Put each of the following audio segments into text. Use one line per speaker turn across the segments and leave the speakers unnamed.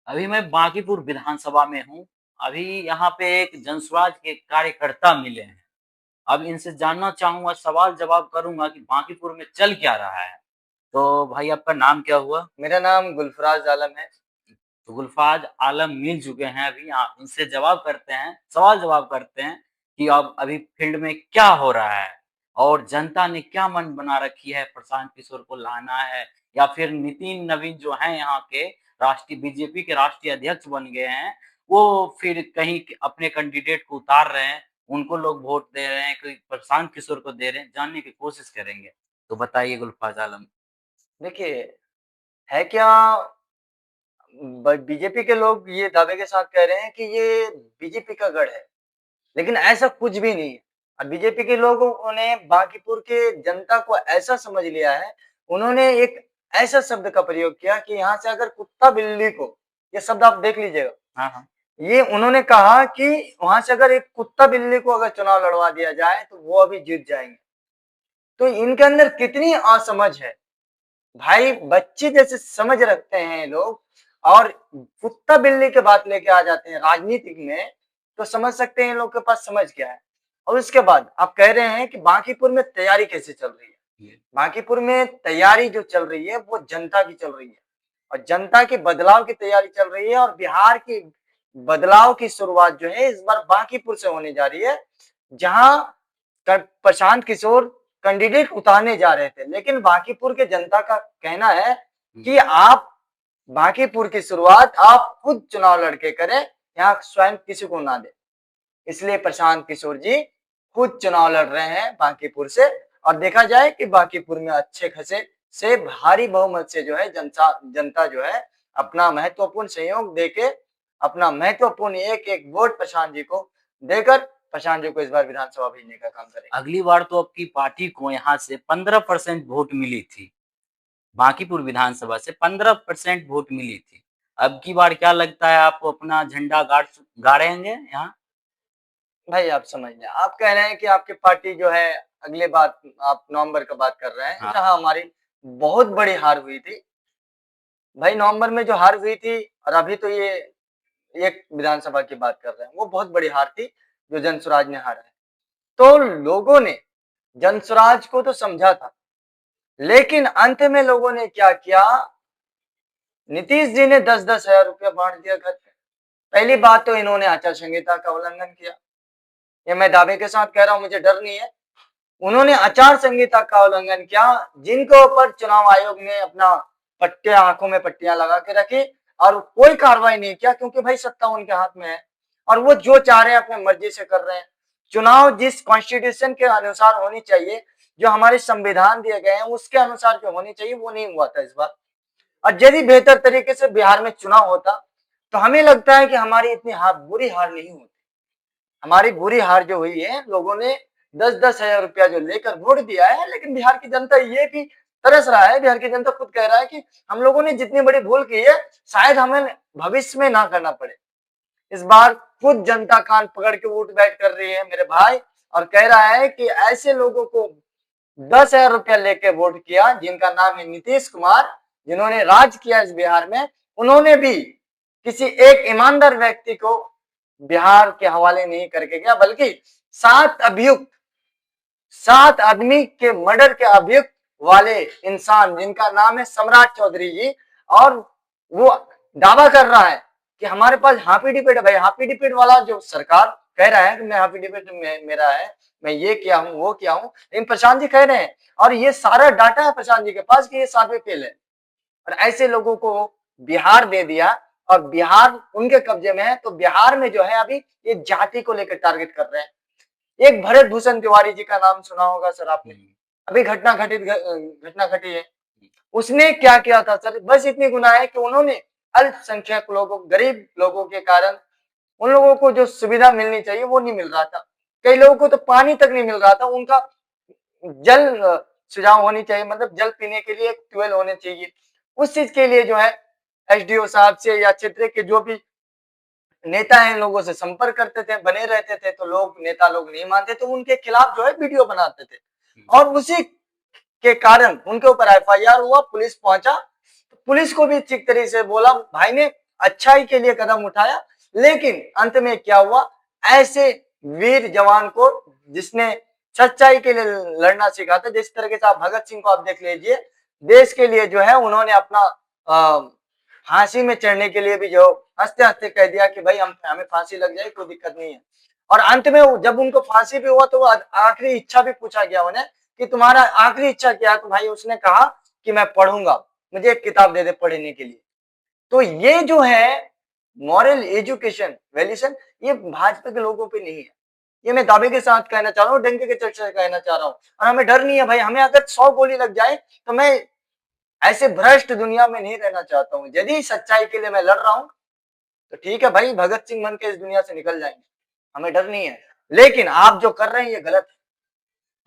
अभी मैं बांकीपुर विधानसभा में हूँ। अभी यहाँ पे एक जनसुराज के कार्यकर्ता मिले हैं। अब इनसे जानना चाहूँगा, सवाल जवाब करूँगा कि बांकीपुर में चल क्या रहा है। तो भाई आपका नाम क्या हुआ?
मेरा नाम गुलफराज आलम है।
तो गुलफाज आलम मिल चुके हैं। अभी आप इनसे जवाब करते हैं, सवाल जवाब करते हैं कि अब अभी फील्ड में क्या हो रहा है और जनता ने क्या मन बना रखी है, प्रशांत किशोर को लाना है या फिर नितिन नवीन जो हैं यहाँ के राष्ट्रीय बीजेपी के राष्ट्रीय अध्यक्ष बन गए हैं, वो फिर कहीं अपने कैंडिडेट को उतार रहे हैं, उनको लोग वोट दे रहे हैं, कोई प्रशांत किशोर को दे रहे हैं, जानने की कोशिश करेंगे। तो बताइए गुलफाज आलम।
देखिए, है क्या, बीजेपी के लोग ये दावे के साथ कह रहे हैं कि ये बीजेपी का गढ़ है, लेकिन ऐसा कुछ भी नहीं है। और बीजेपी के लोगों ने बांकीपुर के जनता को ऐसा समझ लिया है, उन्होंने एक ऐसा शब्द का प्रयोग किया कि यहाँ से अगर कुत्ता बिल्ली को, ये शब्द आप देख लीजिएगा,
हाँ, हाँ।
ये उन्होंने कहा कि वहां से अगर एक कुत्ता बिल्ली को अगर चुनाव लड़वा दिया जाए तो वो अभी जीत जाएंगे। तो इनके अंदर कितनी असमझ है भाई, बच्चे जैसे समझ रखते हैं लोग, और कुत्ता बिल्ली के बात लेके आ जाते हैं राजनीतिक में, तो समझ सकते हैं इन लोग के पास समझ क्या है। और उसके बाद आप कह रहे हैं कि बांकीपुर में तैयारी कैसे चल रही है। बांकीपुर में तैयारी जो चल रही है वो जनता की चल रही है, और जनता की बदलाव की तैयारी चल रही है, और बिहार की बदलाव की शुरुआत जो है इस बार बांकीपुर से होने जा रही है, जहां प्रशांत किशोर कैंडिडेट उतारने जा रहे थे, लेकिन बांकीपुर के जनता का कहना है कि आप बांकीपुर की शुरुआत आप खुद चुनाव लड़के करें, यहाँ स्वयं किसी को ना दे। इसलिए प्रशांत किशोर जी खुद चुनाव लड़ रहे हैं बांकीपुर से, और देखा जाए कि बांकीपुर में अच्छे खासे से भारी बहुमत से जो है जनता जनता जो है अपना महत्वपूर्ण सहयोग देके, अपना महत्वपूर्ण एक एक वोट प्रशांत जी को देकर प्रशांत जी को इस बार विधानसभा भेजने का काम करेंगे।
अगली बार तो आपकी पार्टी को यहाँ से 15% वोट मिली थी। बांकीपुर विधानसभा से 15% वोट मिली थी। अब की बार क्या लगता है, आप अपना झंडा गाड़ेंगे यहाँ?
भाई आप समझ लें, आप कह रहे हैं कि आपकी पार्टी जो है अगले बात, आप नवंबर का बात कर रहे हैं
हाँ।
जहां हमारी बहुत बड़ी हार हुई थी। भाई नवंबर में जो हार हुई थी, और अभी तो ये एक विधानसभा की बात कर रहे हैं, वो बहुत बड़ी हार थी जो जनसुराज ने हारा है। तो लोगों ने जनसुराज को तो समझा था, लेकिन अंत में लोगों ने क्या किया, नीतीश जी ने 10-10 हजार रुपया बांट दिया घर पे। पहली बात तो इन्होंने आचार संहिता का उल्लंघन किया, ये मैं दावे के साथ कह रहा हूं, मुझे डर नहीं है। उन्होंने आचार संहिता का उल्लंघन किया, जिनके ऊपर चुनाव आयोग ने अपना पट्टियां, आंखों में पट्टियां लगा के रखी, और कोई कार्रवाई नहीं किया, क्योंकि भाई सत्ता उनके हाथ में है और वो जो चाह रहे हैं अपने मर्जी से कर रहे हैं। चुनाव जिस कॉन्स्टिट्यूशन के अनुसार होनी चाहिए, जो हमारे संविधान दिए गए हैं उसके अनुसार जो होनी चाहिए, वो नहीं हुआ था इस बार। और यदि बेहतर तरीके से बिहार में चुनाव होता तो हमें लगता है कि हमारी इतनी बुरी हार नहीं होती। हमारी बुरी हार जो हुई है, लोगों ने 10-10 हजार रुपया जो लेकर वोट दिया है, लेकिन बिहार की जनता ये भी तरस रहा है, बिहार की जनता खुद कह रहा है कि हम लोगों ने जितनी बड़ी भूल की है शायद हमें भविष्य में ना करना पड़े। इस बार खुद जनता कान पकड़ के उठ बैठ कर रही है मेरे भाई, और कह रहा है कि ऐसे लोगों को 10 हजार रुपया लेके वोट किया जिनका नाम है नीतीश कुमार, जिन्होंने राज किया इस बिहार में, उन्होंने भी किसी एक ईमानदार व्यक्ति को बिहार के हवाले नहीं करके गया, बल्कि 7 अभियुक्त, 7 आदमी के मर्डर के अभियुक्त वाले इंसान जिनका नाम है सम्राट चौधरी जी, और वो दावा कर रहा है कि हमारे पास हाफी डिबेट है। भाई हाफी डिबेट वाला जो सरकार कह रहा है कि मैं हाफी डिबेट में मेरा है, मैं ये किया हूं वो किया हूं, लेकिन प्रशांत जी कह रहे हैं, और ये सारा डाटा है प्रशांत जी के पास कि ये 7वें फेल है, और ऐसे लोगों को बिहार दे दिया, और बिहार उनके कब्जे में है। तो बिहार में जो है अभी ये जाति को लेकर टारगेट कर रहे हैं। एक भरत भूषण तिवारी जी का नाम सुना होगा सर आपने, अभी घटना घटी है। उसने क्या किया था सर, बस इतनी गुनाह है कि उन्होंने अल्पसंख्यक लोगों, गरीब लोगों के कारण उन लोगों को जो सुविधा मिलनी चाहिए वो नहीं मिल रहा था। कई लोगों को तो पानी तक नहीं मिल रहा था, उनका जल सुझाव होनी चाहिए, मतलब जल पीने के लिए एक ट्यूबवेल होने चाहिए। उस चीज के लिए जो है एसडीओ साहब से या क्षेत्र के जो भी नेता हैं लोगों से संपर्क करते थे, बने रहते थे, तो लोग, नेता लोग नहीं मानते तो उनके खिलाफ जो है वीडियो बनाते थे, और उसी के कारण उनके ऊपर एफआईआर हुआ, पुलिस पहुंचा, तो पुलिस को भी ठीक तरीके से बोला, भाई ने अच्छाई के लिए कदम उठाया, लेकिन अंत में क्या हुआ, ऐसे वीर जवान को जिसने सच्चाई के लिए लड़ना सीखा था, जिस तरीके से आप भगत सिंह को आप देख लीजिए, देश के लिए जो है उन्होंने अपना फांसी में चढ़ने के लिए भी जो हंसते हंसते कह दिया कि भाई हमें फांसी लग जाए, कोई दिक्कत नहीं है। और अंत में जब उनको फांसी भी हुआ तो आखिरी इच्छा भी पूछा गया उन्हें कि तुम्हारा आखिरी इच्छा क्या है, तो भाई उसने कहा कि मैं पढ़ूंगा, मुझे एक किताब दे दे पढ़ने के लिए। तो ये जो है मॉरल एजुकेशन वैल्यूशन, ये भाजपा के लोगों पे नहीं है, ये मैं दावे के साथ कहना चाह रहा हूँ, डंके के चर्चा से कहना चाह रहा हूँ। और हमें डर नहीं है भाई, हमें अगर 100 गोली लग जाए तो मैं ऐसे भ्रष्ट दुनिया में नहीं रहना चाहता हूँ। यदि सच्चाई के लिए मैं लड़ रहा हूँ तो ठीक है भाई, भगत सिंह बन के इस दुनिया से निकल जाएंगे, हमें डर नहीं है, लेकिन आप जो कर रहे हैं ये गलत है।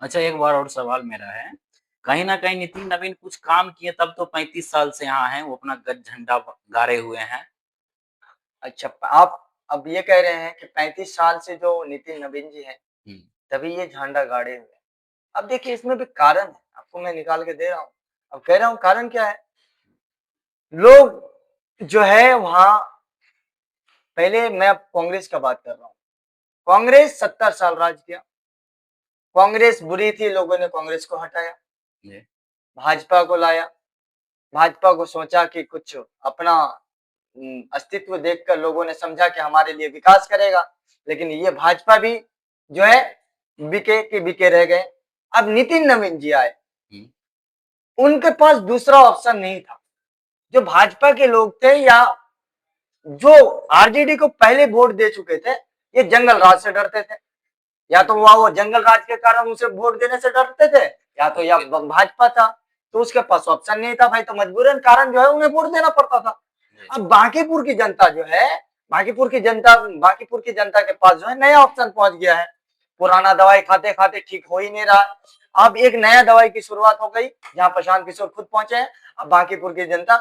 अच्छा, एक बार और सवाल मेरा है, कहीं न कहीं नितिन नवीन कुछ काम किए तब तो 35 साल से यहाँ हैं, वो अपना गद झंडा गाड़े हुए हैं।
अच्छा, आप अब ये कह रहे हैं कि 35 साल से जो नितिन नवीन जी हैं,
हुँ।
तभी ये झंडा गाड़े हुए हैं। अब देखिए इसमें भी कारण है, आपको मैं निकाल के दे रहा हूँ। अब कह रहा हूँ कारण क्या है, लोग जो है वहां, पहले मैं अब कांग्रेस का बात कर रहा हूँ। कांग्रेस 70 साल राज किया, कांग्रेस बुरी थी, लोगों ने कांग्रेस को हटाया,
जी।
भाजपा को लाया, भाजपा को सोचा कि कुछ अपना अस्तित्व देखकर लोगों ने समझा कि हमारे लिए विकास करेगा, लेकिन ये भाजपा भी जो है बिके के बिके रह गए। अब नितिन नवीन जी आए,
हुँ।
उनके पास दूसरा ऑप्शन नहीं था। जो भाजपा के लोग थे या जो आरजेडी को पहले वोट दे चुके थे, ये जंगल राज से डरते थे, या तो वो जंगल राज के कारण उसे वोट देने से डरते थे, या तो या भाजपा था, तो उसके पास ऑप्शन नहीं था भाई, तो मजबूरन कारण जो है उन्हें वोट देना पड़ता था। अब बांकीपुर की जनता जो है, बांकीपुर की जनता के पास जो है नया ऑप्शन पहुंच गया है, पुराना दवाई खाते खाते ठीक हो ही नहीं रहा। अब एक नया दवाई की शुरुआत हो गई, जहां प्रशांत किशोर खुद पहुंचे हैं। अब बांकीपुर की जनता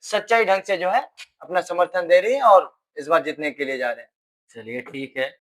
सच्चाई ढंग से जो है अपना समर्थन दे रही है और इस बार जीतने के लिए जा रहे हैं।
चलिए ठीक है।